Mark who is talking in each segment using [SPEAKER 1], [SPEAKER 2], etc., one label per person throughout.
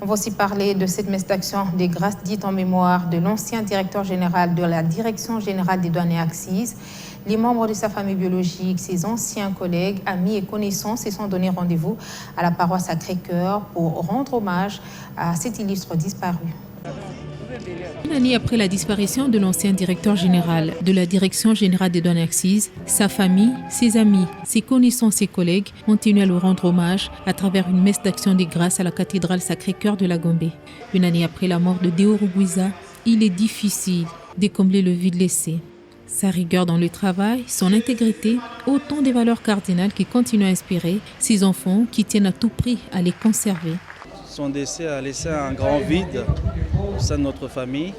[SPEAKER 1] On va aussi parler de cette messe d'action des grâces dite en mémoire de l'ancien directeur général de la Direction générale des douanes et accises. Les membres de sa famille biologique, ses anciens collègues, amis et connaissances se sont donné rendez-vous à la paroisse Sacré-Cœur pour rendre hommage à cet illustre disparu.
[SPEAKER 2] Une année après la disparition de l'ancien directeur général de la Direction générale des douanes et accises, sa famille, ses amis, ses connaissances et collègues ont tenu à lui rendre hommage à travers une messe d'action des grâces à la cathédrale Sacré-Cœur de la Gombe. Une année après la mort de Deo Rugwiza, il est difficile de combler le vide laissé. Sa rigueur dans le travail, son intégrité, autant des valeurs cardinales qui continuent à inspirer ses enfants qui tiennent à tout prix à les conserver.
[SPEAKER 3] Son décès a laissé un grand vide au sein de notre famille,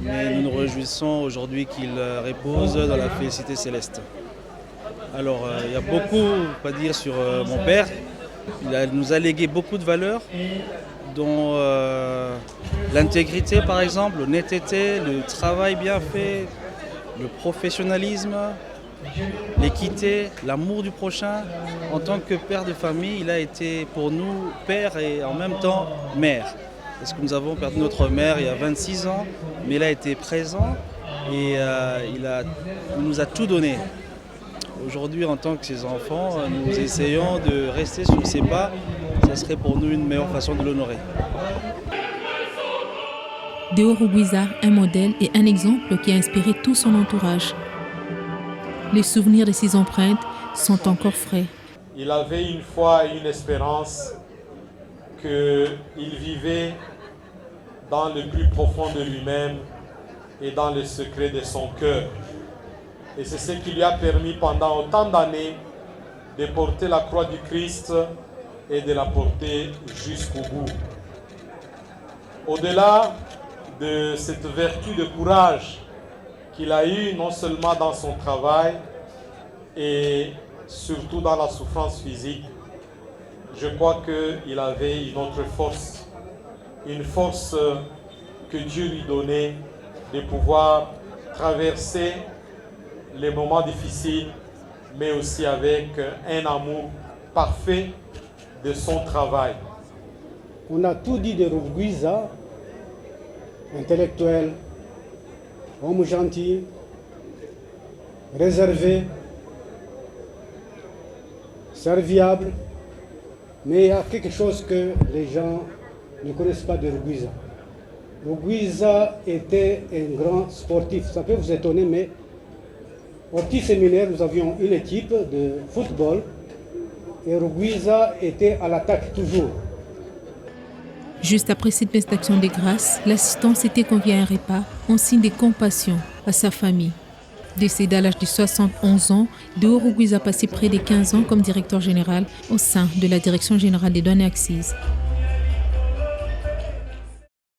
[SPEAKER 3] mais nous nous réjouissons aujourd'hui qu'il repose dans la félicité céleste. Alors, il y a beaucoup à dire sur mon père. Il nous a légué beaucoup de valeurs, dont l'intégrité par exemple, l'honnêteté, le travail bien fait, le professionnalisme, l'équité, l'amour du prochain. En tant que père de famille, il a été pour nous père et en même temps mère. Parce que nous avons perdu notre mère il y a 26 ans, mais il a été présent et il nous a tout donné. Aujourd'hui, en tant que ses enfants, nous essayons de rester sur ses pas. Ce serait pour nous une meilleure façon de l'honorer.
[SPEAKER 2] Deo Rugwiza, un modèle et un exemple qui a inspiré tout son entourage. Les souvenirs de ses empreintes sont encore frais.
[SPEAKER 4] Il avait une foi et une espérance qu'il vivait dans le plus profond de lui-même et dans le secret de son cœur. Et c'est ce qui lui a permis pendant autant d'années de porter la croix du Christ et de la porter jusqu'au bout. Au-delà de cette vertu de courage qu'il a eue non seulement dans son travail et surtout dans la souffrance physique, je crois qu'il avait une autre force, une force que Dieu lui donnait de pouvoir traverser les moments difficiles, mais aussi avec un amour parfait de son travail.
[SPEAKER 5] On a tout dit de Rugwiza, intellectuel, homme gentil, réservé, serviable, mais il y a quelque chose que les gens ne connaissent pas de Rugwiza. Rugwiza était un grand sportif. Ça peut vous étonner, mais au petit séminaire, nous avions une équipe de football et Rugwiza était à l'attaque toujours.
[SPEAKER 2] Juste après cette messe d'action des grâces, l'assistant s'était convié à un repas en signe de compassion à sa famille. Décédé à l'âge de 71 ans, Deo Rugwiza a passé près de 15 ans comme directeur général au sein de la Direction générale des douanes et accises.